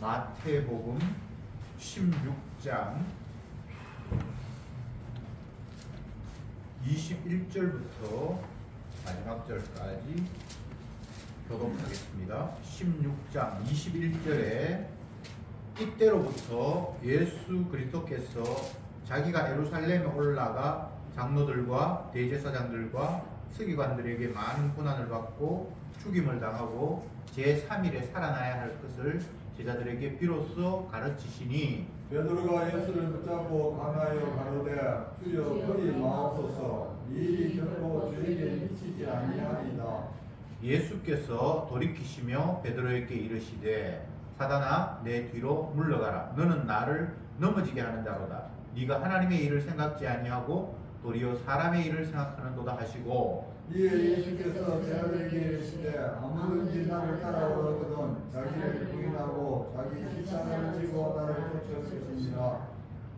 마태복음 16장 21절부터 마지막 절까지 교독하겠습니다. 16장 21절에 이때로부터 예수 그리스도께서 자기가 예루살렘에 올라가 장로들과 대제사장들과 서기관들에게 많은 고난을 받고 죽임을 당하고 제3일에 살아나야 할 것을 제자들에게 비로소 가르치시니 베드로가 예수를 붙잡고 강하여 가로되 주여 그리 마옵소서 이 일이 결코 주에게 미치지 아니하리이다. 예수께서 돌이키시며 베드로에게 이르시되 사단아 내 뒤로 물러가라. 너는 나를 넘어지게 하는 자로다. 네가 하나님의 일을 생각지 아니하고 도리어 사람의 일을 생각하는도다 하시고 이에 예수께서 제자들에게 이르시되 아무든지 나를 따라오거든 자기를 부인하고 자기 십자가를 지고 나를 쫓을 것이니라.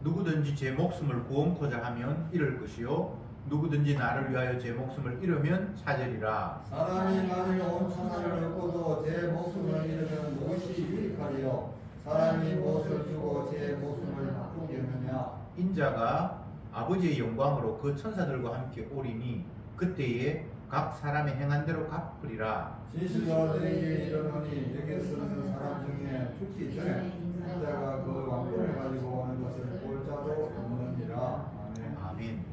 누구든지 제 목숨을 구원코자 하면 잃을 것이요 누구든지 나를 위하여 제 목숨을 잃으면 찾으리라. 사람이 만일 온 천하를 얻고도 제 목숨을 잃으면 무엇이 유익하리요? 사람이 무엇을 주고 제 목숨을 바꾸겠느냐? 인자가 아버지의 영광으로 그 천사들과 함께 오리니 그때에 각 사람의 행한 대로 갚으리라. 진실로 너희에게 이르노니 여기 서는 사람 중에 죽기 전에 인자가 그 왕권을 가지고 오는 것을 볼 자도 없느니라. 아멘. 아멘.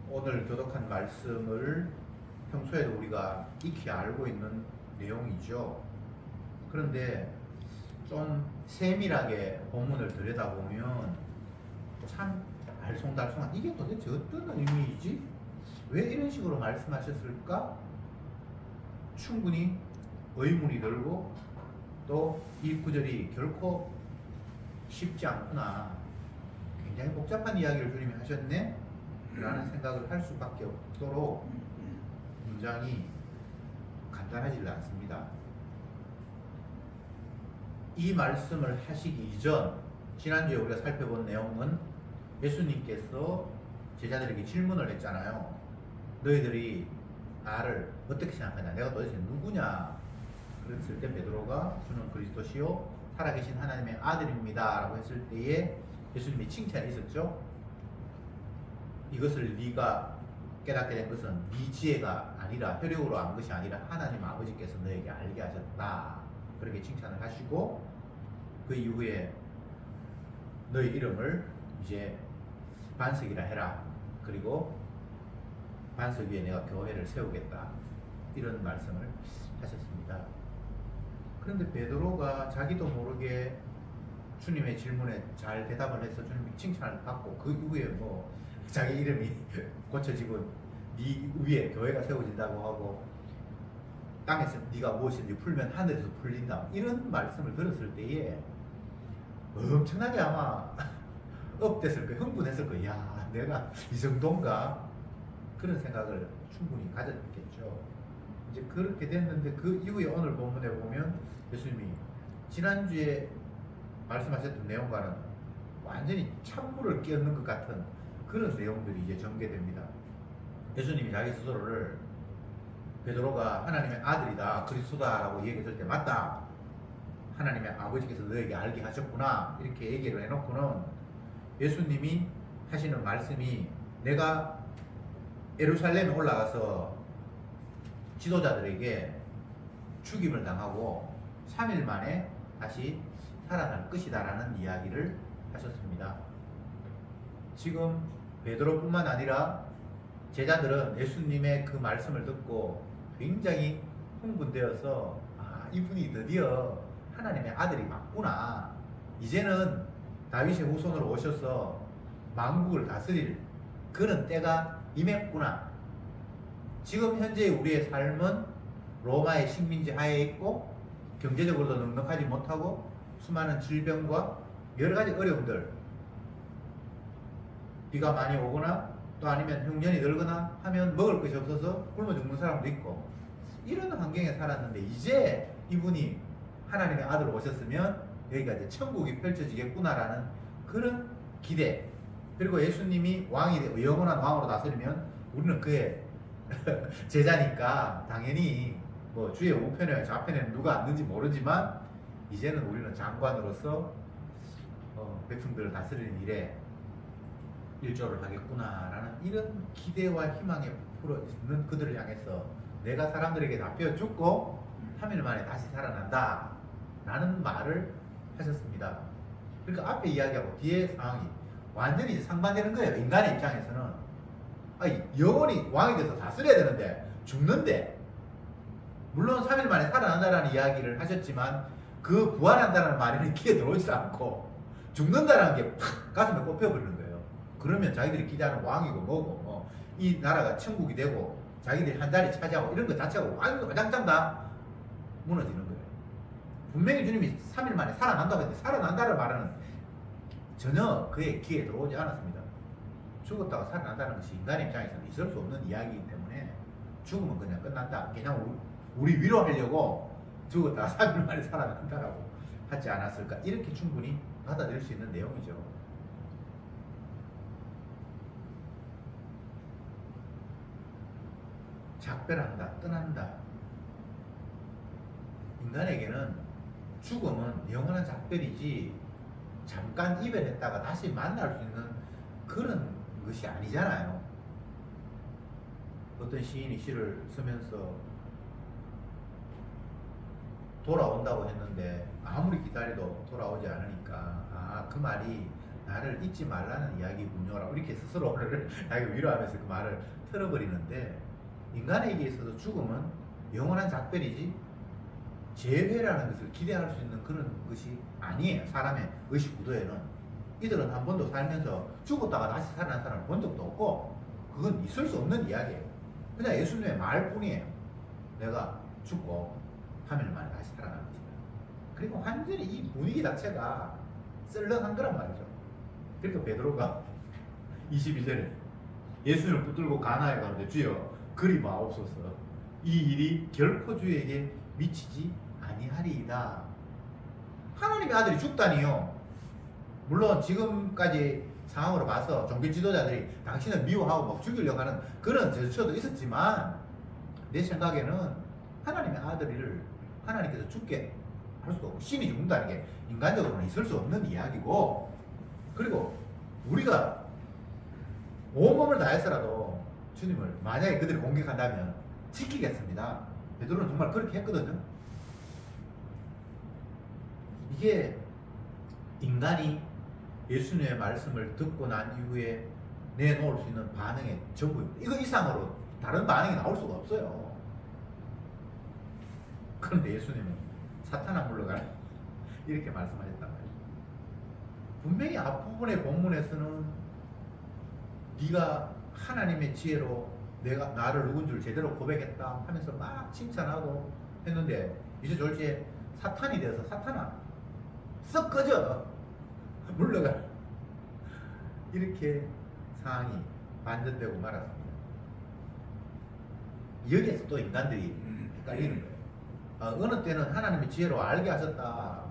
오늘 교독한 말씀을 평소에도 우리가 익히 알고 있는 내용이죠. 그런데 좀 세밀하게 본문을 들여다보면 참 알쏭달쏭한 이게 도대체 어떤 의미이지? 왜 이런 식으로 말씀하셨을까? 충분히 의문이 들고 또 이 구절이 결코 쉽지 않구나. 굉장히 복잡한 이야기를 주님이 하셨네? 라는 생각을 할 수밖에 없도록 문장이 간단하지 않습니다. 이 말씀을 하시기 이전 지난주에 우리가 살펴본 내용은 예수님께서 제자들에게 질문을 했잖아요. 너희들이 나를 어떻게 생각하냐? 내가 도대체 누구냐? 그랬을 때 베드로가 주는 그리스도시요 살아계신 하나님의 아들입니다 라고 했을 때에 예수님이 칭찬이 있었죠. 이것을 네가 깨닫게 된 것은 네 지혜가 아니라 혈육으로 안 것이 아니라 하나님 아버지께서 너에게 알게 하셨다. 그렇게 칭찬을 하시고 그 이후에 너희 이름을 이제 반석이라 해라. 그리고 반석 위에 내가 교회를 세우겠다. 이런 말씀을 하셨습니다. 그런데 베드로가 자기도 모르게 주님의 질문에 잘 대답을 해서 주님이 칭찬을 받고 그 이후에 뭐 자기 이름이 고쳐지고 네 위에 교회가 세워진다고 하고 땅에서 네가 무엇인지 풀면 하늘에서 풀린다. 이런 말씀을 들었을 때에 엄청나게 아마 업됐을 거예요. 흥분했을 거예요. 야, 내가 이 정도인가? 그런 생각을 충분히 가졌겠죠. 이제 그렇게 됐는데 그 이후에 오늘 본문에 보면 예수님이 지난주에 말씀하셨던 내용과는 완전히 찬물을 끼얹는 것 같은 그런 내용들이 이제 전개됩니다. 예수님이 자기 스스로를 베드로가 하나님의 아들이다, 그리스도다라고 얘기했을 때 맞다. 하나님의 아버지께서 너에게 알게 하셨구나. 이렇게 얘기를 해놓고는 예수님이 하시는 말씀이 내가 예루살렘에 올라가서 지도자들에게 죽임을 당하고 3일 만에 다시 살아날 것이다 라는 이야기를 하셨습니다. 지금 베드로뿐만 아니라 제자들은 예수님의 그 말씀을 듣고 굉장히 흥분되어서 아, 이분이 드디어 하나님의 아들이 맞구나. 이제는 다윗의 후손으로 오셔서 만국을 다스릴 그런 때가 임했구나. 지금 현재 우리의 삶은 로마의 식민지 하에 있고 경제적으로도 넉넉하지 못하고 수많은 질병과 여러 가지 어려움들, 비가 많이 오거나 또 아니면 흉년이 들거나 하면 먹을 것이 없어서 굶어 죽는 사람도 있고 이런 환경에 살았는데 이제 이분이 하나님의 아들로 오셨으면 여기가 이제 천국이 펼쳐지겠구나라는 그런 기대, 그리고 예수님이 왕이 영원한 왕으로 다스리면 우리는 그의 제자니까 당연히 뭐 주의 우편에 좌편에는 누가 앉는지 모르지만 이제는 우리는 장관으로서 백성들을 다스리는 일에 일조를 하겠구나라는 이런 기대와 희망에 부풀어 있는 그들을 향해서 내가 사람들에게 잡혀 죽고 3일 만에 다시 살아난다 라는 말을 하셨습니다. 그러니까 앞에 이야기하고 뒤에 상황이 완전히 이제 상반되는 거예요. 인간의 입장에서는 아니, 영원히 왕이 돼서 다스려야 되는데 죽는데, 물론 3일 만에 살아난다라는 이야기를 하셨지만 그 부활한다는 말에는 귀에 들어오지도 않고 죽는다라는 게 팍 가슴에 꼽혀버리는 거예요. 그러면 자기들이 기대하는 왕이고 뭐고 이 나라가 천국이 되고 자기들이 한 자리 차지하고 이런 것 자체가 와장창 다 무너지는 거예요. 분명히 주님이 3일 만에 살아난다고 했는데 살아난다는 말은 전혀 그의 귀에 들어오지 않았습니다. 죽었다가 살아난다는 것이 인간의 입장에서는 있을 수 없는 이야기이기 때문에 죽으면 그냥 끝난다. 그냥 우리 위로하려고 죽었다가 3일 만에 살아난다라고 하지 않았을까. 이렇게 충분히 받아들일 수 있는 내용이죠. 작별한다, 떠난다. 인간에게는 죽음은 영원한 작별이지 잠깐 이별했다가 다시 만날 수 있는 그런 것이 아니잖아요. 어떤 시인이 시를 쓰면서 돌아온다고 했는데 아무리 기다려도 돌아오지 않으니까 그 말이 나를 잊지 말라는 이야기군요라고 이렇게 스스로를 위로하면서 그 말을 틀어버리는데, 인간에게 있어서 죽음은 영원한 작별이지 재회라는 것을 기대할 수 있는 그런 것이 아니에요. 사람의 의식 구도에는 이들은 한 번도 살면서 죽었다가 다시 살아난 사람을 본 적도 없고 그건 있을 수 없는 이야기예요. 그냥 예수님의 말뿐이에요. 내가 죽고 3일 만에 다시 살아난 것이다. 그리고 완전히 이 분위기 자체가 썰렁한 거란 말이죠. 그러니까 베드로가 22절에 예수님을 붙들고 가나에 가는데 주여 그리 마옵소서 이 일이 결코 주에게 미치지 아니하리이다. 하나님의 아들이 죽다니요. 물론 지금까지 상황으로 봐서 종교 지도자들이 당신을 미워하고 막 죽이려고 하는 그런 제스처도 있었지만 내 생각에는 하나님의 아들을 하나님께서 죽게 할 수도 없고 신이 죽는다는 게 인간적으로는 있을 수 없는 이야기고, 그리고 우리가 온몸을 다해서라도 주님을 만약에 그들이 공격한다면 지키겠습니다. 베드로는 정말 그렇게 했거든요. 이게 인간이 예수님의 말씀을 듣고 난 이후에 내놓을 수 있는 반응의 전부입니다. 이거 이상으로 다른 반응이 나올 수가 없어요. 그런데 예수님은 사탄아 물러가라 이렇게 말씀하셨단 말이에요. 분명히 앞부분의 본문에서는 네가 하나님의 지혜로 내가 나를 누군 줄 제대로 고백했다 하면서 막 칭찬하고 했는데 이제 졸지에 사탄이 되어서 사탄아 썩 꺼져 물러가 이렇게 상황이 반전되고 말았습니다. 여기에서 또 인간들이 헷갈리는 거예요. 어느 때는 하나님의 지혜로 알게 하셨다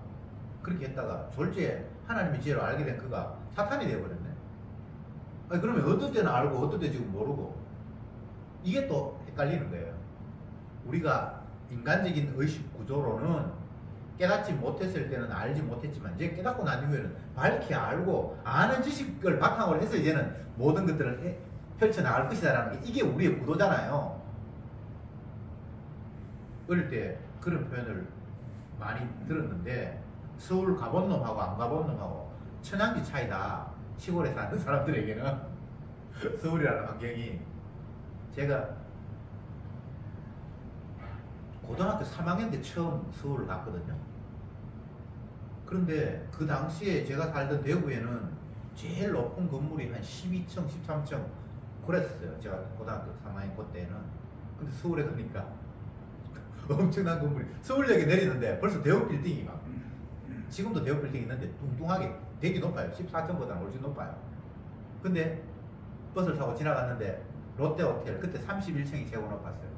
그렇게 했다가 졸지에 하나님의 지혜로 알게 된 그가 사탄이 되어버렸네. 그러면 어떤 때는 알고 어떤 때 지금 모르고, 이게 또 헷갈리는 거예요. 우리가 인간적인 의식 구조로는 깨닫지 못했을 때는 알지 못했지만 이제 깨닫고 난 이후에는 밝히 알고 아는 지식을 바탕으로 해서 이제는 모든 것들을 펼쳐나갈 것이다라는 게 이게 우리의 구도잖아요. 어릴 때 그런 표현을 많이 들었는데 서울 가본 놈하고 안 가본 놈하고 천양지 차이다. 시골에 사는 사람들에게는 서울이라는 환경이, 제가 고등학교 3학년 때 처음 서울을 갔거든요. 그런데 그 당시에 제가 살던 대구에는 제일 높은 건물이 한 12층, 13층 그랬어요. 제가 고등학교 3학년 그때는. 근데 서울에 가니까 엄청난 건물이, 서울역에 내리는데 벌써 대우 빌딩이 막, 지금도 대우 빌딩이 있는데 뚱뚱하게 되게 높아요. 14층보다는 훨씬 높아요. 근데 버스를 타고 지나갔는데 롯데호텔 그때 31층이 최고 높았어요.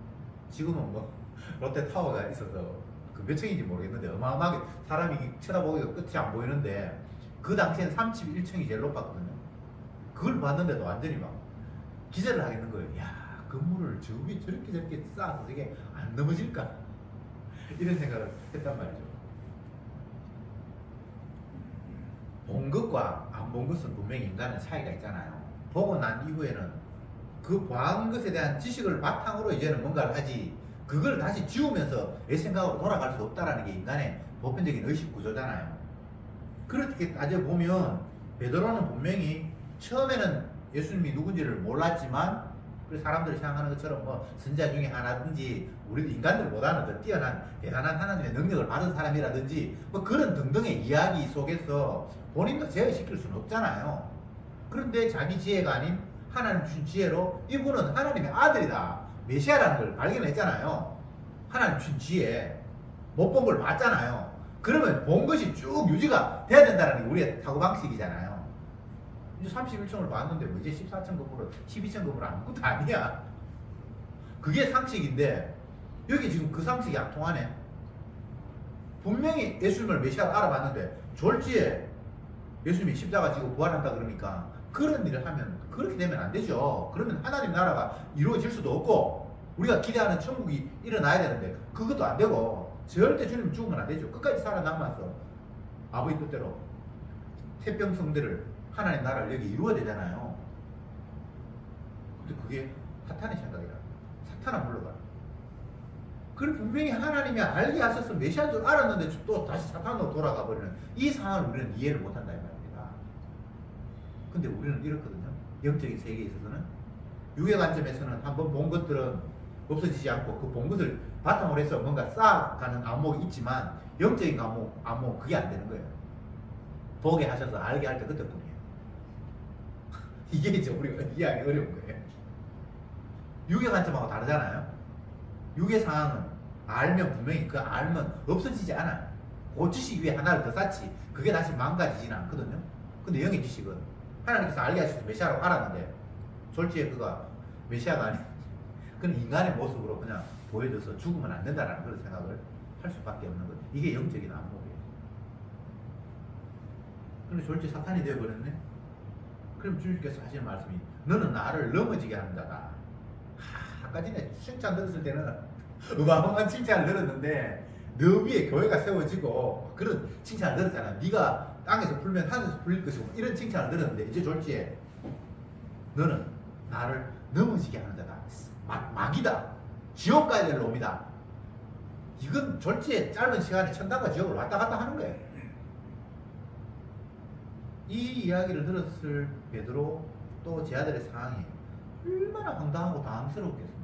지금은 뭐 롯데타워가 있어서 그 몇 층인지 모르겠는데 어마어마하게 사람이 쳐다보기가 끝이 안 보이는데 그 당시엔 31층이 제일 높았거든요. 그걸 봤는데도 완전히 막 기절을 하겠는 거예요. 야, 건물을 저렇게 쌓아서 저게 안 넘어질까? 이런 생각을 했단 말이죠. 본 것과 안 본 것은 분명히 인간은 차이가 있잖아요. 보고 난 이후에는 그 보한 것에 대한 지식을 바탕으로 이제는 뭔가를 하지, 그걸 다시 지우면서 내 생각으로 돌아갈 수 없다라는 게 인간의 보편적인 의식 구조잖아요. 그렇게 따져보면 베드로는 분명히 처음에는 예수님이 누군지를 몰랐지만, 사람들이 생각하는 것처럼 뭐 선지자 중에 하나든지 우리도 인간들보다는 더 뛰어난 대단한 하나님의 능력을 받은 사람이라든지 뭐 그런 등등의 이야기 속에서 본인도 제어시킬 수는 없잖아요. 그런데 자기 지혜가 아닌 하나님 주신 지혜로 이분은 하나님의 아들이다, 메시아라는 걸 발견했잖아요. 하나님 주신 지혜, 못 본 걸 봤잖아요. 그러면 본 것이 쭉 유지가 돼야 된다는 게 우리의 사고방식이잖아요. 이제 31층을 봤는데 뭐 이제 14층 건물은 12층 건물은 아무것도 아니야. 그게 상식인데 여기 지금 그 상식이 안 통하네. 분명히 예수님을 메시아로 알아봤는데 졸지에 예수님이 십자가 지고 부활한다 그러니까 그런 일을 하면 그렇게 되면 안 되죠. 그러면 하나님 나라가 이루어질 수도 없고 우리가 기대하는 천국이 일어나야 되는데 그것도 안 되고 절대 주님 죽으면 안 되죠. 끝까지 살아남아서 아버지 뜻대로 태평성대를 하나님 나라를 여기 이루어야 되잖아요. 근데 그게 사탄의 생각이라. 사탄은 물러가. 그걸 분명히 하나님이 알게 하셔서 메시아인 줄 알았는데 또 다시 사탄으로 돌아가 버리는 이 상황을 우리는 이해를 못한다 이 말입니다. 근데 우리는 이렇거든요. 영적인 세계에 있어서는 육의 관점에서는 한번 본 것들은 없어지지 않고 그 본 것을 바탕으로 해서 뭔가 쌓아가는 안목이 있지만 영적인 안목 그게 안 되는 거예요. 보게 하셔서 알게 할 때 그때뿐이에요. 이게 이제 우리가 이해하기 어려운 거예요. 육의 관점하고 다르잖아요. 육의 상황은 알면 분명히 그 알면 없어지지 않아요. 그 지식 위에 하나를 더 쌓지 그게 다시 망가지지는 않거든요. 근데 영의 지식은 하나님께서 알게 하셔서 메시아라고 알았는데 졸지에 그가 메시아가 아닌 그는 인간의 모습으로 그냥 보여줘서 죽으면 안 된다라는 그런 생각을 할 수밖에 없는 거예요. 이게 영적인 안목이에요. 근데 졸지에 사탄이 되어버렸네. 그럼 주님께서 하시는 말씀이 너는 나를 넘어지게 하는 자다. 아까 전에 칭찬 들었을 때는 어마어마한 칭찬을 들었는데 너 위에 교회가 세워지고 그런 칭찬을 들었잖아. 네가 땅에서 풀면 하늘에서 풀릴 것이고 이런 칭찬을 들었는데 이제 졸지에 너는 나를 넘어지게 하는 자다. 마귀다. 지옥 가야 될 놈이다. 이건 졸지에 짧은 시간에 천당과 지옥을 왔다 갔다 하는 거예요. 이 이야기를 들었을 베드로 또 제 아들의 상황이 얼마나 황당하고 당황스럽겠습니까?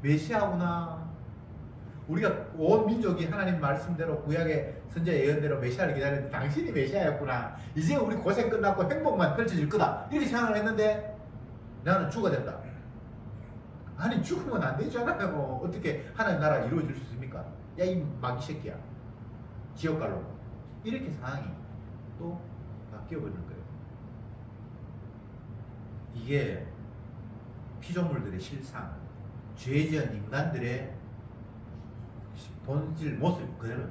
메시아구나. 우리가 온 민족이 하나님 말씀대로 구약의 선지자 예언대로 메시아를 기다리는데 당신이 메시아였구나. 이제 우리 고생 끝났고 행복만 펼쳐질 거다. 이렇게 생각을 했는데 나는 죽어야 된다. 아니 죽으면 안 되잖아요. 어떻게 하나님 나라가 이루어질 수 있습니까? 야 이 마귀 새끼야. 지옥 갈로. 이렇게 상황이 또 바뀌어버리는 거예요. 이게 피조물들의 실상, 죄지은 인간들의 본질 모습 그대로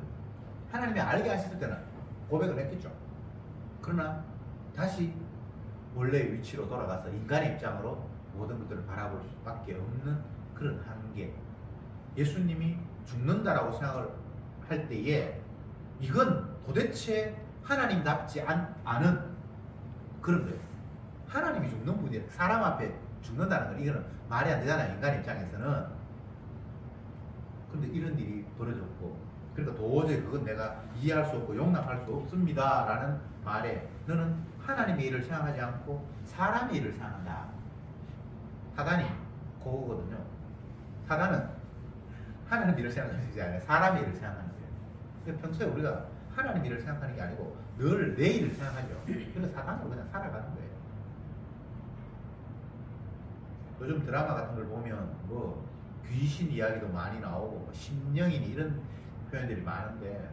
하나님이 알게 하셨을 때는 고백을 했겠죠. 그러나 다시 원래의 위치로 돌아가서 인간의 입장으로 모든 것들을 바라볼 수밖에 없는 그런 한계. 예수님이 죽는다라고 생각을 할 때에 이건 도대체 하나님답지 않은 그런 거예요. 하나님이 죽는 분이 사람 앞에 죽는다는 건 이거는 말이 안 되잖아요. 인간 입장에서는. 근데 이런 일이 벌어졌고 그러니까 도저히 그건 내가 이해할 수 없고 용납할 수 없습니다 라는 말에 너는 하나님의 일을 생각하지 않고 사람의 일을 생각한다. 사단이 그거거든요. 사단은 하나님 일을 생각하지 않아요. 사람의 일을 생각하는 거예요. 그러니까 평소에 우리가 하나님 일을 생각하는 게 아니고 늘 내 일을 생각하죠. 그래서 사단으로 그냥 살아가는 거예요. 요즘 드라마 같은 걸 보면 뭐 귀신 이야기도 많이 나오고 뭐 심령이니 이런 표현들이 많은데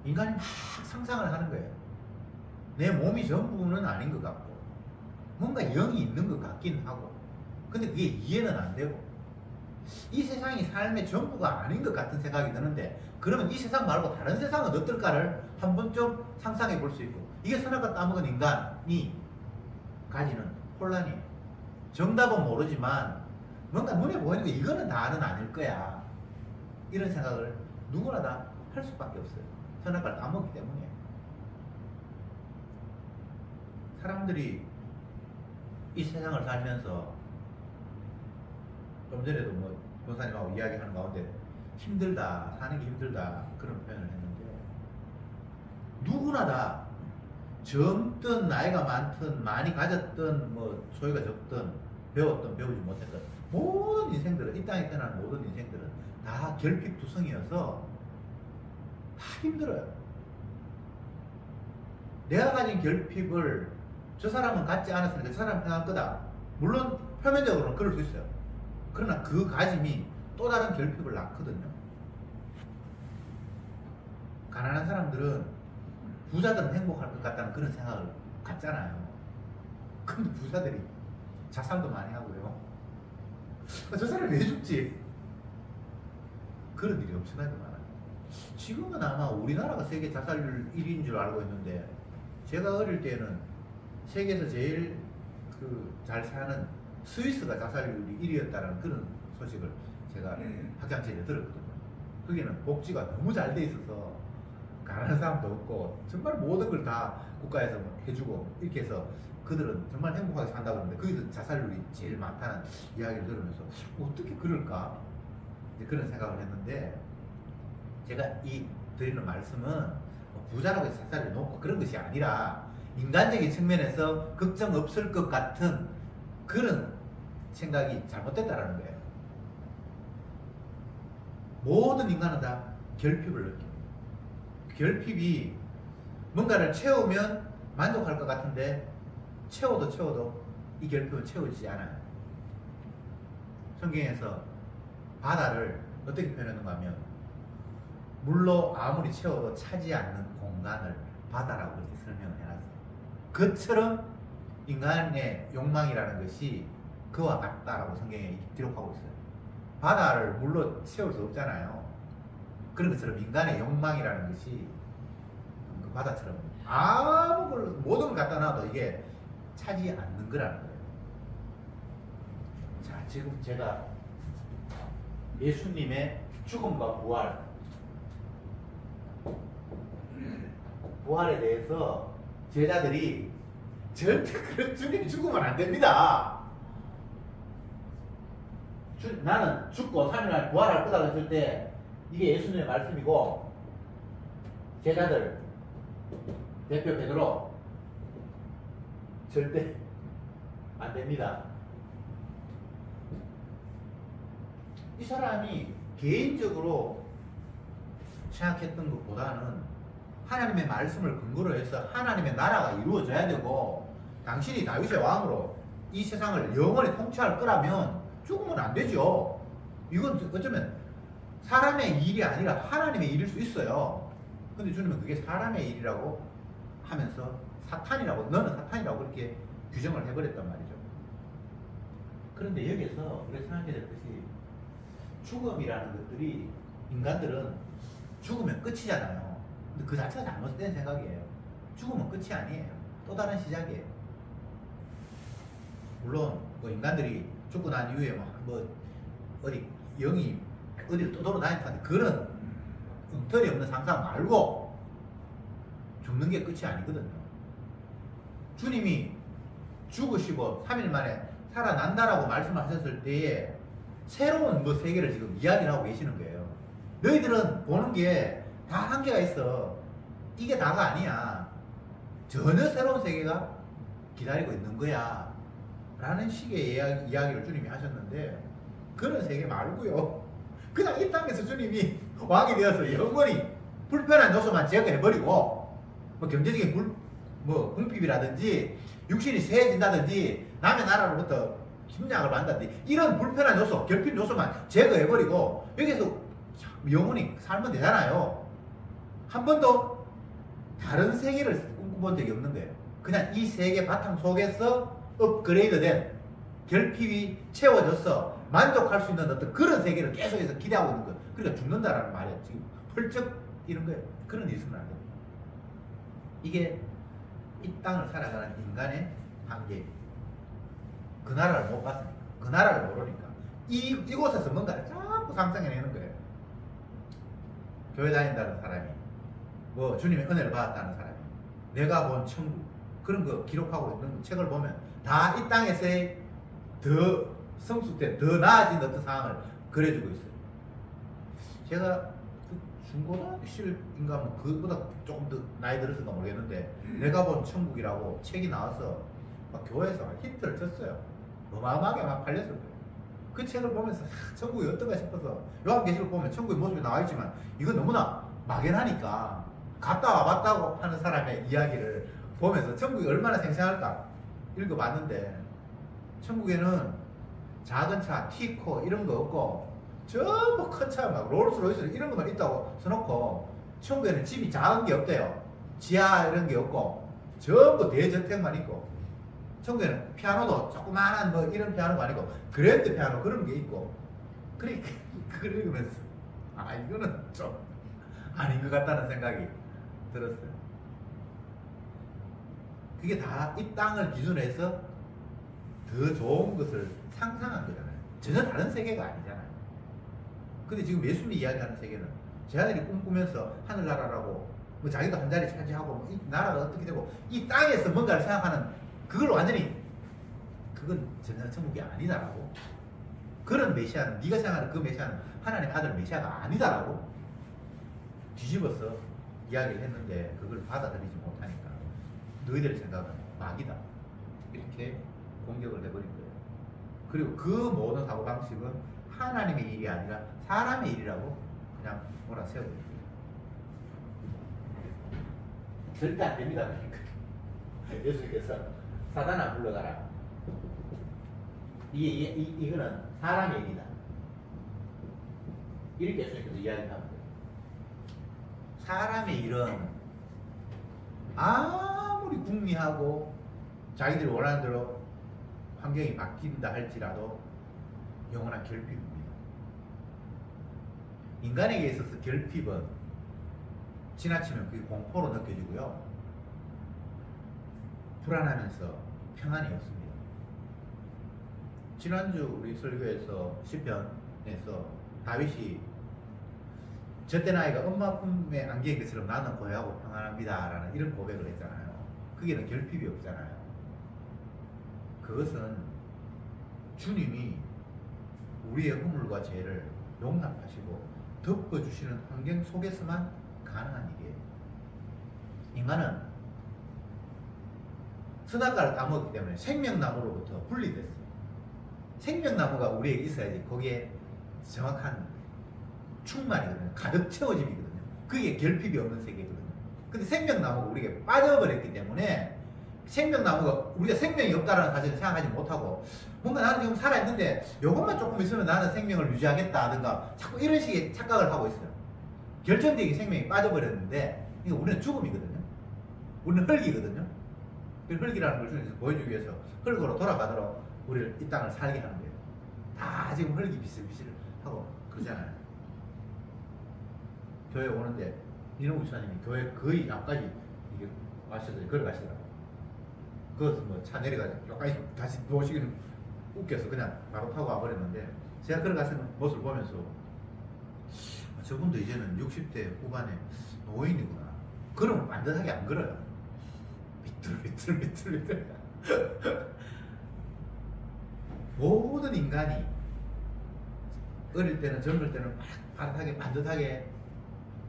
인간이 막 상상을 하는 거예요. 내 몸이 전부는 아닌 것 같고 뭔가 영이 있는 것 같긴 하고 근데 그게 이해는 안 되고 이 세상이 삶의 전부가 아닌 것 같은 생각이 드는데 그러면 이 세상 말고 다른 세상은 어떨까를 한 번쯤 상상해 볼 수 있고 이게 선악과 따먹은 인간이 가지는 혼란이 정답은 모르지만 뭔가 눈에 보이는 거 이거는 다는 아닐 거야. 이런 생각을 누구나 다 할 수밖에 없어요. 선악과를 까먹기 때문에. 사람들이 이 세상을 살면서 좀 전에도 뭐 권사님하고 이야기하는 가운데 힘들다, 사는 게 힘들다 그런 표현을 했는데 누구나 다 젊든 나이가 많든 많이 가졌든 뭐 소유가 적든 배웠든 배우지 못했든 모든 인생들은 이 땅에 태어난 모든 인생들은 다 결핍투성이어서 다 힘들어요. 내가 가진 결핍을 저 사람은 갖지 않았으니까 저 사람은 편할 거다. 물론 표면적으로는 그럴 수 있어요. 그러나 그 가짐이 또 다른 결핍을 낳거든요. 가난한 사람들은 부자들은 행복할 것 같다는 그런 생각을 갖잖아요. 근데 부자들이 자살도 많이 하고요. 저 사람이 왜 죽지? 그런 일이 엄청나게 많아요. 지금은 아마 우리나라가 세계 자살률 1위인 줄 알고 있는데 제가 어릴 때는 세계에서 제일 잘 사는 스위스가 자살률이 1위였다는 그런 소식을 제가 학창시절에 들었거든요. 거기는 복지가 너무 잘 돼 있어서 가난한 사람도 없고 정말 모든 걸 다 국가에서 해주고 이렇게 해서 그들은 정말 행복하게 산다고 하는데 거기서 자살률이 제일 많다는 이야기를 들으면서 어떻게 그럴까 이제 그런 생각을 했는데 제가 이 드리는 말씀은 부자라고 해서 자살률이 높고 그런 것이 아니라 인간적인 측면에서 걱정 없을 것 같은 그런 생각이 잘못됐다라는 거예요. 모든 인간은 다 결핍을 느낍니다. 결핍이 뭔가를 채우면 만족할 것 같은데 채워도 이 결핍은 채워지지 않아요. 성경에서 바다를 어떻게 표현했는가 하면 물로 아무리 채워도 차지 않는 공간을 바다라고 그렇게 설명을 해놨어요. 그처럼 인간의 욕망이라는 것이 그와 같다라고 성경에 기록하고 있어요. 바다를 물로 채울 수 없잖아요. 그런 것처럼 인간의 욕망이라는 것이 그 바다처럼 아무 걸 모든 걸 갖다 놔도 이게 차지 않는 거라는 거예요. 자, 지금 제가 예수님의 죽음과 부활에 대해서 제자들이 절대 그런 주님이 죽으면 안 됩니다. 나는 죽고 3일 만에 부활할 거다 했을 때 이게 예수님의 말씀이고 제자들 대표 베드로 절대 안 됩니다. 이 사람이 개인적으로 생각했던 것보다는 하나님의 말씀을 근거로 해서 하나님의 나라가 이루어져야 되고 당신이 다윗의 왕으로 이 세상을 영원히 통치할 거라면 죽으면 안 되죠. 이건 어쩌면 사람의 일이 아니라 하나님의 일일 수 있어요. 근데 주님은 그게 사람의 일이라고 하면서 사탄이라고, 너는 사탄이라고 그렇게 규정을 해버렸단 말이죠. 그런데 여기서 우리가 생각해야 될 것이 죽음이라는 것들이 인간들은 죽으면 끝이잖아요. 근데 그 자체가 잘못된 생각이에요. 죽으면 끝이 아니에요. 또 다른 시작이에요. 물론 뭐 인간들이 죽고 난 이후에 뭐 어디 영이 어디를 또 돌아다니는데 그런 엉터리 없는 상상 말고 죽는 게 끝이 아니거든요. 주님이 죽으시고 3일 만에 살아난다라고 말씀하셨을 때에 새로운 뭐 세계를 지금 이야기를 하고 계시는 거예요. 너희들은 보는 게 다 한계가 있어. 이게 다가 아니야. 전혀 새로운 세계가 기다리고 있는 거야. 라는 식의 이야기를 주님이 하셨는데 그런 세계 말고요. 그냥 이 땅에서 주님이 왕이 되어서 영원히 불편한 요소만 제거해버리고 뭐 경제적인 궁핍이라든지 육신이 세해진다든지 남의 나라로부터 침략을 받는다든지 이런 불편한 요소, 결핍 요소만 제거해버리고 여기서 영원히 살면 되잖아요. 한 번도 다른 세계를 꿈꿔본 적이 없는 거예요. 그냥 이 세계 바탕 속에서 업그레이드된 결핍이 채워져서 만족할 수 있는 어떤 그런 세계를 계속해서 기대하고 있는 거예요. 그러니까 죽는다라는 말이에요. 지금 펄쩍 이런 거예요. 그런 일이 있으면 안 됩니다. 이게 이 땅을 살아가는 인간의 한계. 그 나라를 못 봤으니까, 그 나라를 모르니까 이곳에서 뭔가를 자꾸 상상해내는 거예요. 교회 다닌다는 사람이, 뭐 주님의 은혜를 받았다는 사람이, 내가 본 천국, 그런 거 기록하고 있는 책을 보면 다 이 땅에서의 더 성숙된, 더 나아진 어떤 상황을 그려주고 있어요. 제가 그 중고등학교 실인가 뭐 그보다 조금 더 나이 들었을까 모르겠는데, 내가 본 천국이라고 책이 나와서 막 교회에서 막 히트를 쳤어요. 어마어마하게 막 팔렸을 거예요. 그 책을 보면서 천국이 어떤가 싶어서, 요한계시록 보면 천국의 모습이 나와 있지만 이건 너무나 막연하니까 갔다 와봤다고 하는 사람의 이야기를 보면서 천국이 얼마나 생생할까 읽어봤는데, 천국에는 작은 차, 티코 이런 거 없고 전부 큰 차, 막 롤스로이스 이런 것만 있다고 써놓고, 천국에는 집이 작은 게 없대요. 지하 이런 게 없고 전부 대저택만 있고, 천국에는 피아노도 조그마한 뭐 이런 피아노가 아니고 그랜드 피아노 그런 게 있고, 그러니까 그걸 읽으면서 아, 이거는 좀 아닌 것 같다는 생각이 들었어요. 그게 다 이 땅을 기준으로 해서 더 좋은 것을 상상한 거잖아요. 전혀 다른 세계가 아니잖아요. 근데 지금 예수님이 이야기하는 세계는 제자들이 꿈꾸면서 하늘나라라고 뭐 자기도 한 자리 차지하고 뭐 이 나라가 어떻게 되고 이 땅에서 뭔가를 생각하는, 그걸 완전히 그건 전혀 천국이 아니다라고, 그런 메시아는, 네가 생각하는 그 메시아는 하나님의 아들 메시아가 아니다라고 뒤집어서 이야기를 했는데, 그걸 받아들이지 못하니까 너희들의 생각은 막이다 이렇게 공격을 해버린 거예요. 그리고 그 모든 사고방식은 하나님의 일이 아니라 사람의 일이라고 그냥 몰아세우는 거예요. 절대 안 됩니다. 예수님께서 사단아 물러가라, 이거는 사람의 일이다 이렇게 예수님께서 이야기하는 거예요. 사람의 일은 아무리 궁리하고 자기들이 원하는 대로 환경이 바뀐다 할지라도 영원한 결핍입니다. 인간에게 있어서 결핍은 지나치면 그게 공포로 느껴지고요, 불안하면서 평안이 없습니다. 지난주 우리 설교에서 시편에서 다윗이 저때 나이가 엄마 품에 안긴 것처럼 나는 고요하고 평안합니다 라는 이런 고백을 했잖아요. 거기는 결핍이 없잖아요. 그것은 주님이 우리의 허물과 죄를 용납하시고 덮어주시는 환경 속에서만 가능한 일이에요. 인간은 선악과를 따먹었기 때문에 생명나무로부터 분리됐어요. 생명나무가 우리에게 있어야지 거기에 정확한 충만이거든요. 가득 채워짐이거든요. 그게 결핍이 없는 세계거든요. 근데 생명나무가 우리에게 빠져버렸기 때문에, 생명나무가 우리가 생명이 없다는 사실을 생각하지 못하고, 뭔가 나는 지금 살아있는데 이것만 조금 있으면 나는 생명을 유지하겠다든가 자꾸 이런 식의 착각을 하고 있어요. 결정적인 생명이 빠져버렸는데, 이거 우리는 죽음이거든요. 우리는 흙이거든요. 그 흙이라는 걸 주님께서 보여주기 위해서 흙으로 돌아가도록 우리를 이 땅을 살게 하는 거예요. 다 지금 흙이 비실비실 하고 그러잖아요. 교회 오는데 이놈 목사님이 교회 거의 앞까지 이게 와셔서 걸어가시더라고요. 그것은 뭐 차 내려가지고 여기까지 다시 놓으시기는 웃겨서 그냥 바로 타고 와버렸는데, 제가 걸어가시는 모습을 보면서 저분도 이제는 60대 후반에 노인이구나. 그러면 반듯하게 안 걸어요. 비틀비틀 모든 인간이 어릴 때는, 젊을 때는 막 반듯하게 반듯하게,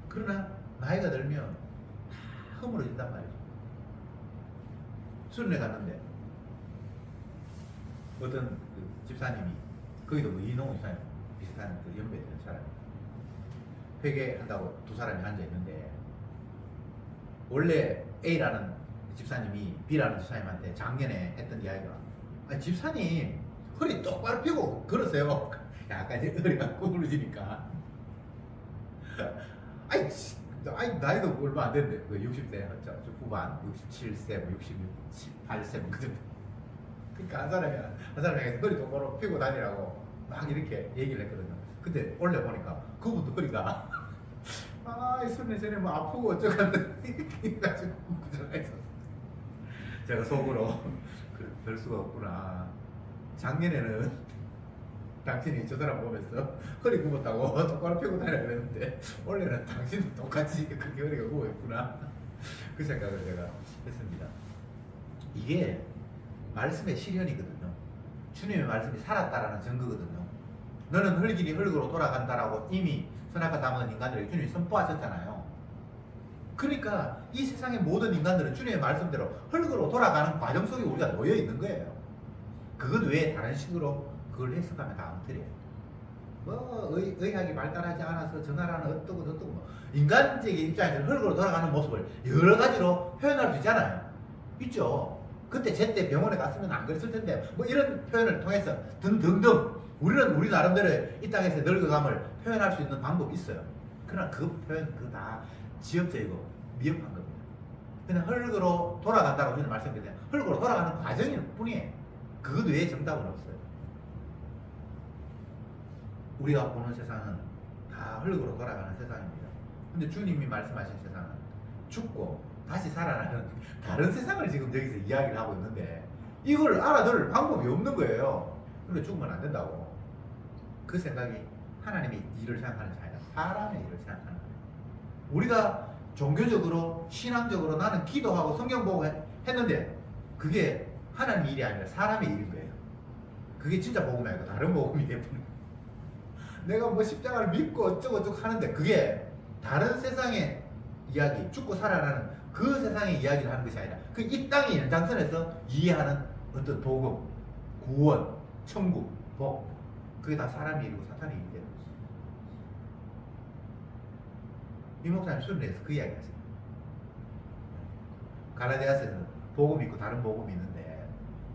그러나 나이가 들면 다 허물어진단 말이죠. 수련회 갔는데 어떤 그 집사님이, 거기도 뭐 이농우 집사님 비슷한 그 연배 되는 사람이 회개한다고 두 사람이 앉아있는데, 원래 A라는 집사님이 B라는 집사님한테 작년에 했던 이야기가, 아니 집사님 허리 똑바로 펴고 걸으세요. 약간 이제 허리가 구부러지니까 아니 나이도 얼마 안 됐는데, 그 60대 후반, 67세, 뭐 68세 뭐 그 정도. 그러니까 한 사람이 허리 똑바로 펴고 다니라고 막 이렇게 얘기를 했거든요. 근데 원래 보니까 그분도 허리가 이 손에 전에 뭐 아프고 어쩌간다 이렇게 해가지고 구조가 있었어. 제가 속으로 별 수가 없구나. 작년에는 당신이 저 사람 보면서 허리 굽었다고 똑바로 펴고 다녀야 되는데 원래는 당신도 똑같이 그렇게 허리가 굽어있구나. 그 생각을 제가 했습니다. 이게 말씀의 실현이거든요. 주님의 말씀이 살았다라는 증거거든요. 너는 흙이니 흙으로 돌아간다라고 이미 선악과 당하는 인간들에게 주님이 선포하셨잖아요. 그러니까 이 세상의 모든 인간들은 주님의 말씀대로 흙으로 돌아가는 과정 속에 우리가 놓여 있는 거예요. 그것 외에 다른 식으로 그걸 해석하면 다 엉터리예요. 의학이 발달하지 않아서 저 나라는 어떠고 저떠고 뭐 인간적인 입장에서 흙으로 돌아가는 모습을 여러 가지로 표현할 수 있잖아요. 있죠. 그때 제때 병원에 갔으면 안 그랬을 텐데 뭐 이런 표현을 통해서 등등등 우리는 우리 나름대로 이 땅에서 늙어감을 표현할 수 있는 방법이 있어요. 그러나 그 표현 그거 다 지엽적이고 미흡한 겁니다. 그냥 흙으로 돌아간다고 저는 말씀드렸잖아요. 흙으로 돌아가는 과정일 뿐이에요. 그것 외에 정답은 없어요. 우리가 보는 세상은 다 흙으로 돌아가는 세상입니다. 근데 주님이 말씀하신 세상은 죽고 다시 살아나는 다른 세상을 지금 여기서 이야기를 하고 있는데 이걸 알아들 방법이 없는 거예요. 그러니까 죽으면 안 된다고. 그 생각이 하나님의 일을 생각하는 게 아니라 사람의 일을 생각하는 거예요. 우리가 종교적으로 신앙적으로 나는 기도하고 성경 보고 했는데 그게 하나님의 일이 아니라 사람의 일인 거예요. 그게 진짜 복음이 아니고 다른 복음이 되는 거예요. 내가 뭐 십자가를 믿고 어쩌고 하는데 그게 다른 세상의 이야기, 죽고 살아나는 그 세상의 이야기를 하는 것이 아니라 그 이 땅의 연장선에서 이해하는 어떤 복음, 구원, 천국, 복 그게 다 사람의 일이고 사탄의 일이 되는 거죠. 이 목사님 순례에서 그 이야기 하세요. 갈라디아서는 복음이 있고 다른 복음이 있는데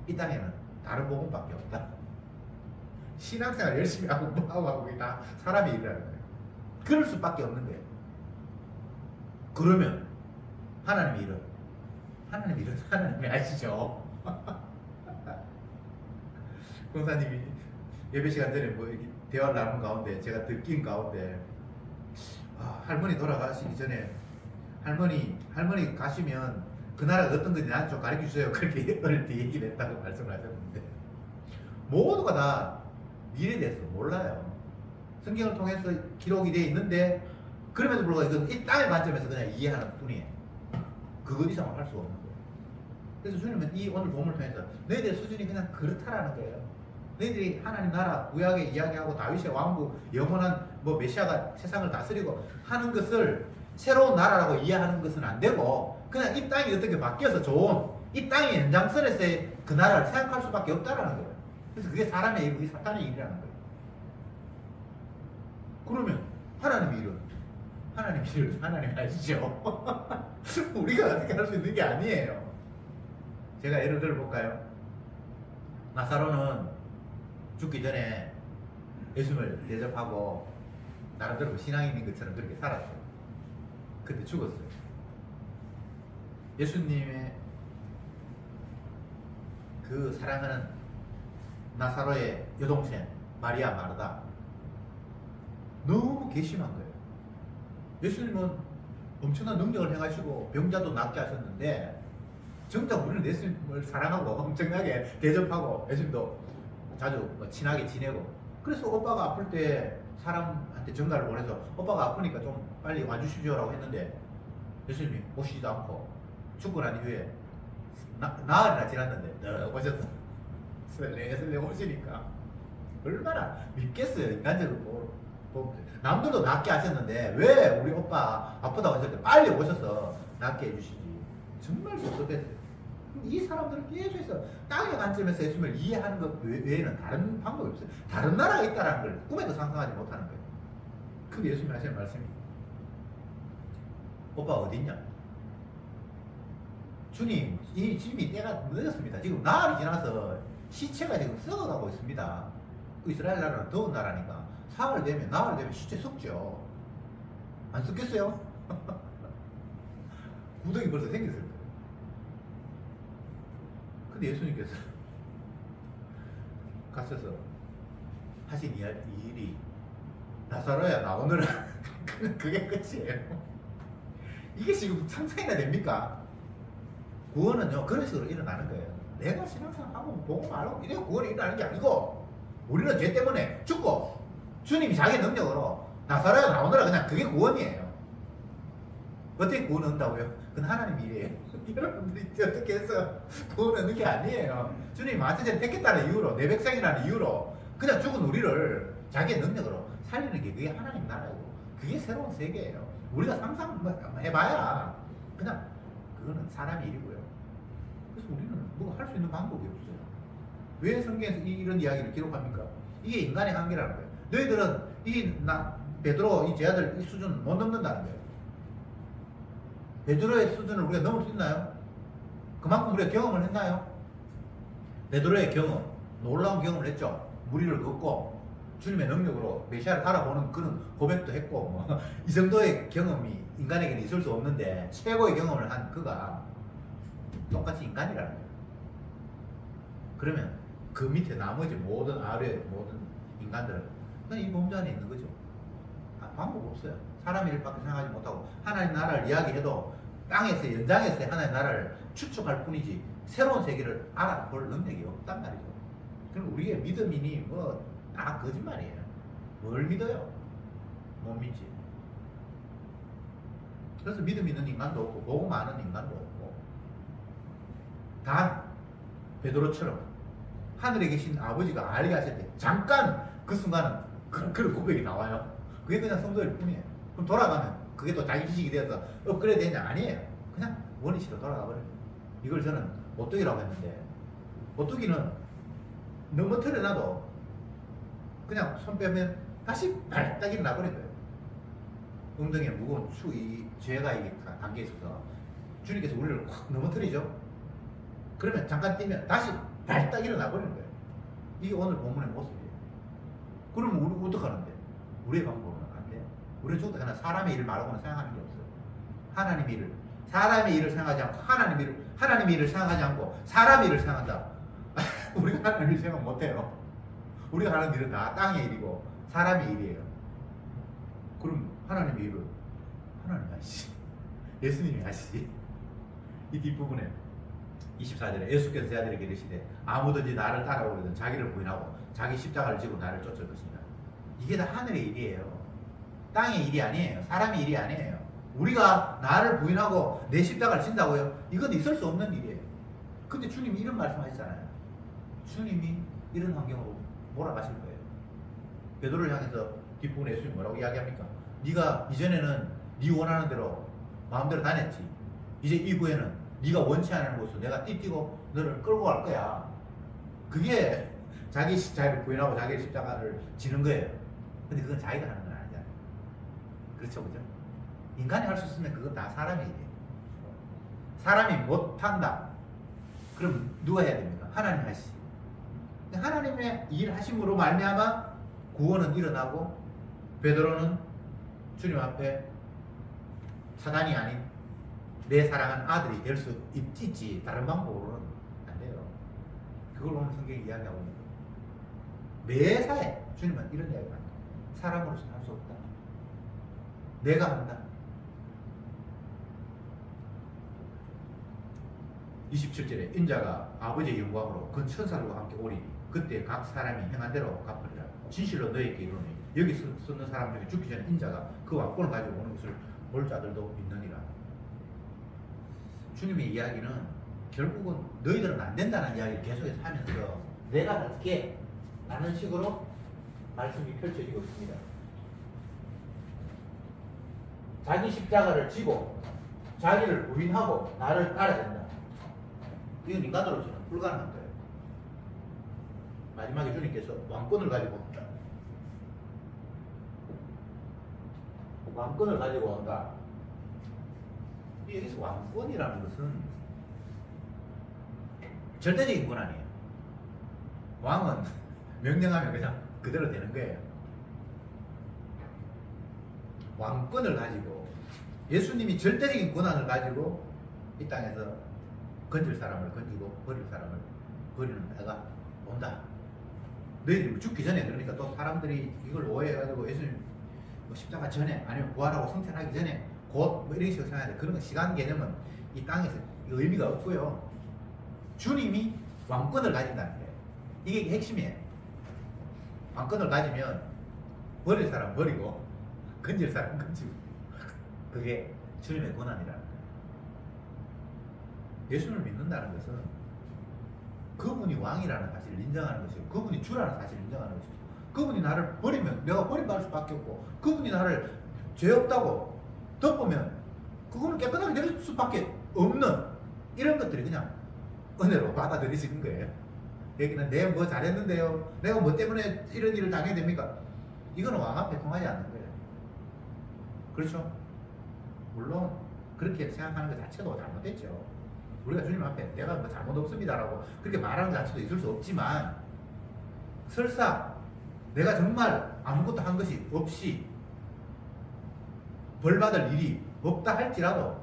이 땅에는 다른 복음밖에 없다. 신앙생활 열심히 하고 뭐하고 그게 다 사람의 일이라는 거예요. 그럴 수밖에 없는 거예요. 그러면 하나님의 일은 하나님이 아시죠? 권사님이 예배 시간 전에 뭐 이렇게 대화를 나눈 가운데 제가 듣긴 가운데 할머니 돌아가시기 전에 할머니 가시면 그 나라가 어떤 건지 나한테 좀 가르쳐 주세요. 그렇게 어릴 때 얘기를 했다고 말씀을 하셨는데 모두가 다 미래에 대해서 몰라요. 성경을 통해서 기록이 되어 있는데 그럼에도 불구하고 이건 이 땅의 관점에서 그냥 이해하는 뿐이에요. 그것 이상을 할 수가 없는 거예요. 그래서 주님은 이 오늘 본문을 통해서 너희들의 수준이 그냥 그렇다라는 거예요. 너희들이 하나님 나라 구약에 이야기하고 다윗의 왕국 영원한 뭐 메시아가 세상을 다스리고 하는 것을 새로운 나라라고 이해하는 것은 안 되고 그냥 이 땅이 어떻게 바뀌어서 좋은 이 땅의 연장선에서의 그 나라를 생각할 수밖에 없다라는 거예요. 그래서 그게 사람의 일이고 사탄의 일이라는 거예요. 그러면 하나님의 일은 하나님이 아시죠? 우리가 어떻게 할 수 있는 게 아니에요. 제가 예를 들어볼까요? 나사로는 죽기 전에 예수님을 대접하고 나름대로 신앙인인 것처럼 그렇게 살았어요. 근데 죽었어요. 예수님의 그 사랑하는 나사로의 여동생 마리아 마르다 너무 괘씸한 거예요. 예수님은 엄청난 능력을 행하시고 병자도 낫게 하셨는데 정작 우리는 예수님을 사랑하고 엄청나게 대접하고 예수님도 자주 친하게 지내고 그래서 오빠가 아플 때 사람한테 전가를 보내서 오빠가 아프니까 좀 빨리 와주시죠라고 했는데 예수님이 오시지도 않고 죽고 난 이후에 나흘이나 지났는데 너 오셨어. 설레 오시니까 얼마나 믿겠어요. 인간적으로 남들도 낫게 하셨는데 왜 우리 오빠 아프다고 했을 때 빨리 오셔서 낫게 해주시지. 정말 섭섭했어요. 이 사람들은 계속해서 땅의 관점에서 예수님을 이해하는 것 외에는 다른 방법이 없어요. 다른 나라가 있다는 걸 꿈에도 상상하지 못하는 거예요. 근데 예수님이 하시는 말씀이 오빠 어디 있냐? 주님, 이미 때가 늦었습니다. 지금 나흘이 지나서 시체가 지금 썩어가고 있습니다. 이스라엘 나라는 더운 나라니까 나흘 되면 시체 썩죠. 안 썩겠어요? 구덩이 벌써 생겼을 거예요. 근데 예수님께서 가셔서 하신 이 일이 나사로야 나오느라 그게 끝이에요. 이게 지금 상상이나 됩니까? 구원은요 그런 식으로 일어나는 거예요. 내가 신앙생활 하고 보고 말고 이래 구원이 일어나는 게 아니고 우리는 죄 때문에 죽고 주님이 자기 능력으로 나사로에 나오느라 그냥 그게 구원이에요. 어떻게 구원 얻는다고요? 그건 하나님 일이에요. 여러분들이 어떻게 해서 구원 얻는 게 아니에요. 주님이 마태제를 택했다는 이유로, 내 백성이라는 이유로 그냥 죽은 우리를 자기의 능력으로 살리는 게 그게 하나님 나라고, 그게 새로운 세계예요. 우리가 상상해봐야 그냥 그거는 사람의 일이고요. 그래서 우리는 뭐 할 수 있는 방법이 없어요. 왜 성경에서 이런 이야기를 기록합니까? 이게 인간의 한계라는 거예요. 너희들은 베드로 이 제 아들 이 수준 못 넘는다는 거예요. 베드로의 수준을 우리가 넘을 수 있나요? 그만큼 우리가 경험을 했나요? 베드로의 경험, 놀라운 경험을 했죠. 무리를 걷고 주님의 능력으로 메시아를 알아보는 그런 고백도 했고 이 정도의 경험이 인간에게는 있을 수 없는데 최고의 경험을 한 그가 똑같이 인간이라는 거예요. 그러면 그 밑에 나머지 모든 아래 모든 인간들은 그냥 이 범주 안에 있는 거죠. 방법 없어요. 사람의 일밖에 생각하지 못하고 하나님 나라를 이야기해도 땅에서 연장해서 하나님 나라를 추측할 뿐이지 새로운 세계를 알아볼 능력이 없단 말이죠. 그럼 우리의 믿음이니 뭐 다 거짓말이에요. 뭘 믿어요? 못 믿지. 그래서 믿음 있는 인간도 없고 복음 아는 인간도 없고, 단 베드로처럼 하늘에 계신 아버지가 알게 하실 때 잠깐 그 순간은 그런 고백이 나와요. 그게 그냥 성도일 뿐이에요. 그럼 돌아가면 그게 또 자기 지식이 되어서 업그레이드 되냐? 아니에요. 그냥 원위치로 돌아가 버려요. 이걸 저는 오뚜기라고 했는데, 오뚜기는 넘어뜨려놔도 그냥 손 빼면 다시 발딱 일어나버린 거예요. 엉덩이에 무거운 이 죄가 이게 담겨 있어서 주님께서 우리를 확 넘어뜨리죠. 그러면 잠깐 뛰면 다시 발딱 일어나버리는 거예요. 이게 오늘 본문의 모습이에요. 그러면 우리 어떡하는데? 우리의 방법은 안 돼요. 우리는 죽을 때 그냥 사람의 일을 말하고는 생각하는 게 없어요. 하나님의 일을, 사람의 일을 생각하지 않고 하나님의 일을 생각하지 않고 사람의 일을 생각한다. 우리가 하나님의 일을 생각 못해요. 우리가 하는 일은 다 땅의 일이고 사람의 일이에요. 그럼 하나님의 일은 하나님이 하시지, 예수님이 하시지. 이 뒷부분에 24절에 예수께서 제 아들에게 이르시되 아무든지 나를 따라오려든 자기를 부인하고 자기 십자가를 지고 나를 쫓을 것이다. 이게 다 하늘의 일이에요. 땅의 일이 아니에요. 사람의 일이 아니에요. 우리가 나를 부인하고 내 십자가를 진다고요? 이건 있을 수 없는 일이에요. 근데 주님이 이런 말씀 하시잖아요. 주님이 이런 환경으로 몰아가실 거예요. 베드로를 향해서 뒷부분에 예수님이 뭐라고 이야기합니까? 네가 이전에는 네 원하는 대로 마음대로 다녔지. 이제 이후에는 네가 원치 않는 곳으로 내가 띠뛰고 너를 끌고 갈 거야. 그게 자기 십자가를 부인하고 자기 십자가를 지는 거예요. 근데 그건 자기가 하는 건 아니잖아요. 그렇죠, 그죠? 인간이 할 수 있으면 그건 다 사람의 일이에요. 사람이 못한다. 그럼 누가 해야 됩니까? 하나님 하시지. 하나님의 일하심으로 말미암아 구원은 일어나고 베드로는 주님 앞에 사단이 아닌 내 사랑하는 아들이 될 수 있지 다른 방법으로는 안 돼요. 그걸 오늘 성경이 이야기하고 있는 거예요. 매사에 주님은 이런 이야기를 합니다. 사람으로서는 할 수 없다. 내가 한다. 27절에 인자가 아버지의 영광으로 그 천사들과 함께 오리니 그때 각 사람이 행한 대로 갚으리라. 진실로 너희에게 이르노니 여기 쓰는 사람 중에 죽기 전에 인자가 그 왕권을 가지고 오는 것을 볼 자들도 믿느니라. 주님의 이야기는 결국은 너희들은 안 된다는 이야기를 계속해서 하면서 내가 어떻게 라는 식으로 말씀이 펼쳐지고 있습니다. 자기 십자가를 지고 자기를 부인하고 나를 따라야 된다. 이건 인간으로서는 불가능한 거예요. 마지막에 주님께서 왕권을 가지고 온다. 여기서 왕권이라는 것은 절대적인 건 아니에요. 왕은 명령하면 그냥 그대로 되는 거예요. 왕권을 가지고 예수님이 절대적인 권한을 가지고 이 땅에서 건질 사람을 건지고 버릴 사람을 버리는 때가 온다. 너희들이 죽기 전에, 그러니까 또 사람들이 이걸 오해해가지고 예수님 십자가 전에 아니면 부활하고 성천하기 전에 곧 뭐 이런 식으로 생각해야 돼. 그런 거 시간 개념은 이 땅에서 의미가 없고요. 주님이 왕권을 가진다는 거예요. 이게 핵심이에요. 왕권을 가지면 버릴 사람 버리고 건질 사람 건지고 그게 주님의 권한이라는 거예요. 예수를 믿는다는 것은 그분이 왕이라는 사실을 인정하는 것이고 그분이 주라는 사실을 인정하는 것이고 그분이 나를 버리면 내가 버림받을 수밖에 없고 그분이 나를 죄 없다고 덮으면 그거는 깨끗하게 될 수밖에 없는 이런 것들이 그냥 은혜로 받아들이시는 거예요. 여기는 내가 뭐 잘했는데요, 내가 뭐 때문에 이런 일을 당해야 됩니까? 이거는 왕 앞에 통하지 않는 거예요. 그렇죠? 물론 그렇게 생각하는 것 자체도 잘못됐죠. 우리가 주님 앞에 내가 뭐 잘못 없습니다라고 그렇게 말하는 자체도 있을 수 없지만 설사 내가 정말 아무것도 한 것이 없이 벌받을 일이 없다 할지라도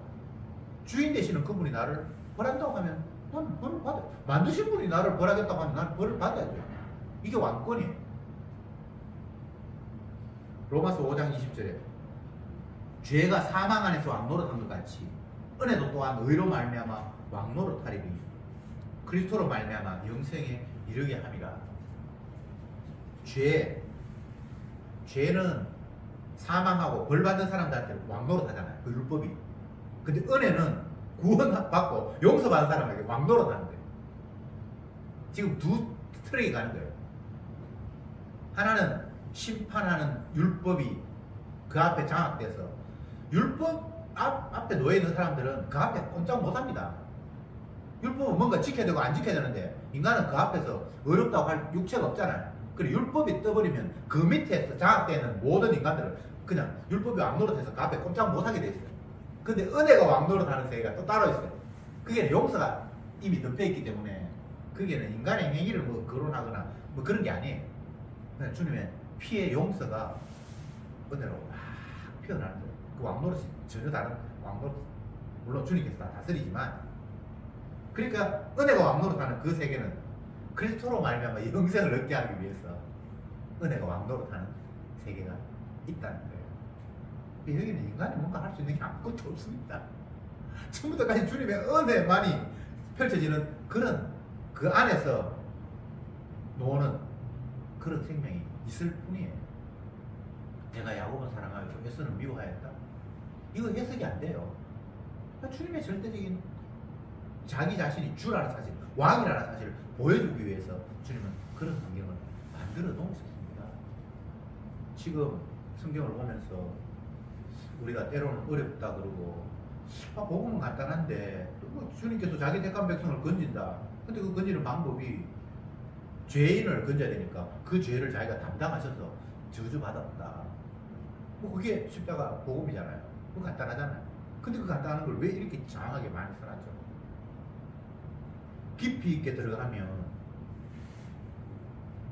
주인 되시는 그분이 나를 벌한다고 하면 난 벌을 받아. 만드신 분이 나를 벌하겠다고 하면 난 벌을 받아야죠. 이게 왕권이에요. 로마서 5장 20절에 죄가 사망 안에서 왕노릇한 것 같이 은혜도 또한 의로 말미암아 왕노릇하리니 그리스도로 말미암아 영생에 이르게 함이라. 죄는 사망하고 벌받는 사람들한테 왕노릇하잖아요. 그 율법이. 근데 은혜는 구원받고 용서받은 사람에게 왕노릇하는 거예요. 지금 두 트랙이 가는 거예요. 하나는 심판하는 율법이 그 앞에 장악돼서 율법 앞에 놓여있는 사람들은 그 앞에 꼼짝 못합니다. 율법은 뭔가 지켜야 되고 안 지켜야 되는데 인간은 그 앞에서 어렵다고 할 육체가 없잖아요. 그리고 율법이 떠버리면 그 밑에서 장악되는 모든 인간들은 그냥 율법이 왕노릇해서 그 앞에 꼼짝 못하게 돼 있어요. 근데 은혜가 왕노릇하는 세계가 또 따로 있어요. 그게 용서가 이미 덮여있기 때문에 그게는 인간의 행위를 뭐 거론하거나 뭐 그런 게 아니에요. 그냥 주님의 피의 용서가 은혜로 막 피어나는 거예요. 그 왕노릇이 전혀 다른 왕노릇, 물론 주님께서 다 다스리지만, 그러니까 은혜가 왕노릇하는 그 세계는 그리스도로 말미암아 영생을 얻게 하기 위해서 은혜가 왕노릇하는 세계가 있다는 거예요. 여기는 인간이 뭔가 할 수 있는 게 아무것도 없습니다. 처음부터까지 주님의 은혜만이 펼쳐지는 그런 그 안에서 노는 그런 생명이 있을 뿐이에요. 내가 야곱은 사랑하였고 에서는 미워하였다. 이거 해석이 안 돼요. 주님의 절대적인 자기 자신이 주라는 사실, 왕이라는 사실을 보여주기 위해서 주님은 그런 환경을 만들어 놓으셨습니다. 지금 성경을 보면서 우리가 때로는 어렵다 그러고 복음은 간단한데 주님께서 자기 택한 백성을 건진다. 근데 그 건지는 방법이 죄인을 건져야 되니까 그 죄를 자기가 담당하셔서 저주받았다. 뭐 그게 십자가 복음이잖아요. 그거 간단하잖아요. 근데 그 간단한 걸 왜 이렇게 장하게 많이 써놨죠? 깊이 있게 들어가면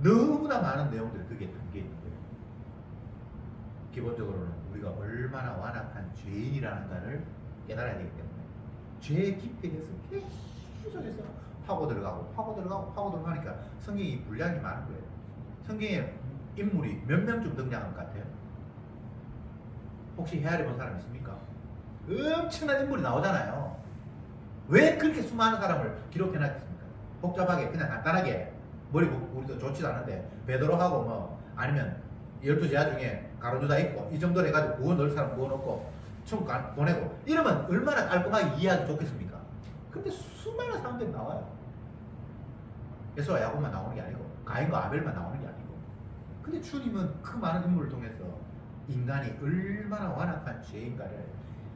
너무나 많은 내용들이 그게 담겨 있는 거예요. 기본적으로는 우리가 얼마나 완악한 죄인이라는가를 깨달아야 되기 때문에 죄의 깊이에 대해서 계속해서 파고 들어가니까 성경이 분량이 많은 거예요. 성경에 인물이 몇 명쯤 등장한 것 같아요? 혹시 헤아려 본 사람 있습니까? 엄청난 인물이 나오잖아요. 왜 그렇게 수많은 사람을 기록해놨습니까? 복잡하게 그냥 간단하게 머리 우리도 좋지도 않은데 베드로하고 뭐 아니면 12제자 중에 가룟유다 있고 이 정도로 해가지고 구원 넣을 사람 구원 넣고 천국 보내고 이러면 얼마나 깔끔하게 이해하기 좋겠습니까? 근데 수많은 사람들이 나와요. 에서와 야곱만 나오는 게 아니고 가인과 아벨만 나오는 게 아니고, 근데 주님은 그 많은 인물을 통해서 인간이 얼마나 완악한 죄인가를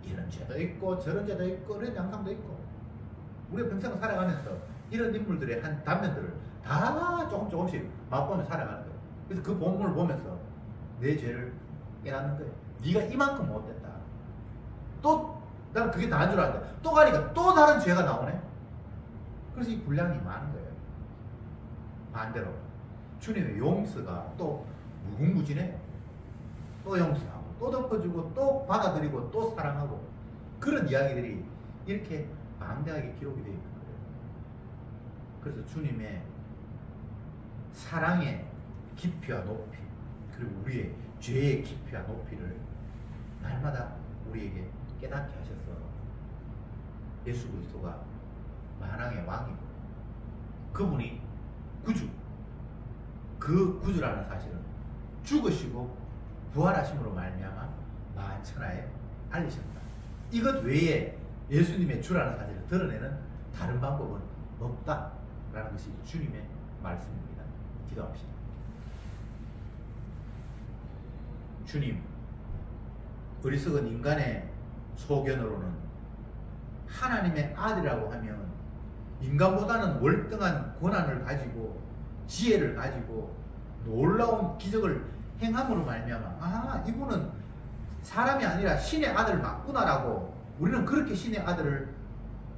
이런 죄도 있고 저런 죄도 있고 이런 양상도 있고 우리가 평생 살아가면서 이런 인물들의 한 단면들을 다 조금씩 맛보며 살아가는 거예요. 그래서 그 본문을 보면서 내 죄를 깨닫는 거예요. 네가 이만큼 못됐다. 또 나는 그게 다인 줄 알았는데 또 가니까 또 다른 죄가 나오네. 그래서 이 분량이 많은 거예요. 반대로 주님의 용서가 또 무궁무진해요. 또 용서하고 또 덮어주고 또 받아들이고 또 사랑하고 그런 이야기들이 이렇게 방대하게 기록이 되어 있는 거예요. 그래서 주님의 사랑의 깊이와 높이 그리고 우리의 죄의 깊이와 높이를 날마다 우리에게 깨닫게 하셔서 예수 그리스도가 만왕의 왕이고 그분이 구주, 그 구주라는 사실은 죽으시고 부활하심으로 말미암아 만천하에 알리셨다. 이것 외에 예수님의 주라는 사실을 드러내는 다른 방법은 없다라는 것이 주님의 말씀입니다. 기도합시다. 주님, 어리석은 인간의 소견으로는 하나님의 아들이라고 하면 인간보다는 월등한 권한을 가지고 지혜를 가지고 놀라운 기적을 행함으로 말미암아 이분은 사람이 아니라 신의 아들 맞구나라고 우리는 그렇게 신의 아들을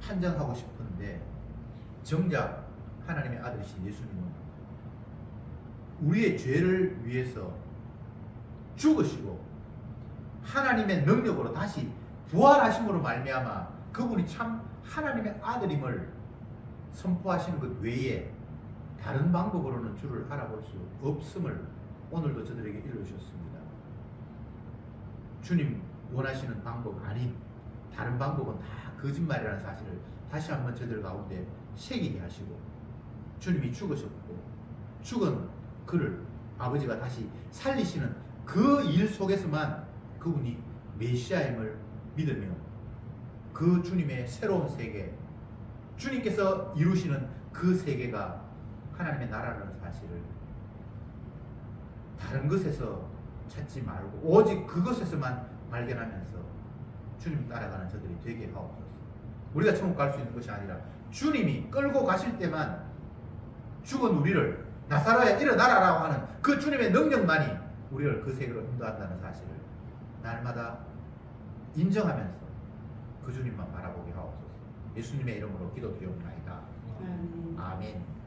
판정하고 싶은데, 정작 하나님의 아들이신 예수님은 우리의 죄를 위해서 죽으시고 하나님의 능력으로 다시 부활하심으로 말미암아 그분이 참 하나님의 아들임을 선포하시는 것 외에 다른 방법으로는 주를 알아볼 수 없음을 오늘도 저들에게 일러주셨습니다. 주님 원하시는 방법 아닌 다른 방법은 다 거짓말이라는 사실을 다시 한번 저들 가운데 새기게 하시고, 주님이 죽으셨고 죽은 그를 아버지가 다시 살리시는 그 일 속에서만 그분이 메시아임을 믿으며 그 주님의 새로운 세계, 주님께서 이루시는 그 세계가 하나님의 나라라는 사실을 다른 것에서 찾지 말고 오직 그것에서만 발견하면서 주님 따라가는 저들이 되게 하옵소서. 우리가 천국 갈 수 있는 것이 아니라 주님이 끌고 가실 때만 죽은 우리를 나사로야 일어나라라고 하는 그 주님의 능력만이 우리를 그 세계로 인도한다는 사실을 날마다 인정하면서 그 주님만 바라보게 하옵소서. 예수님의 이름으로 기도드리옵나이다. 아멘.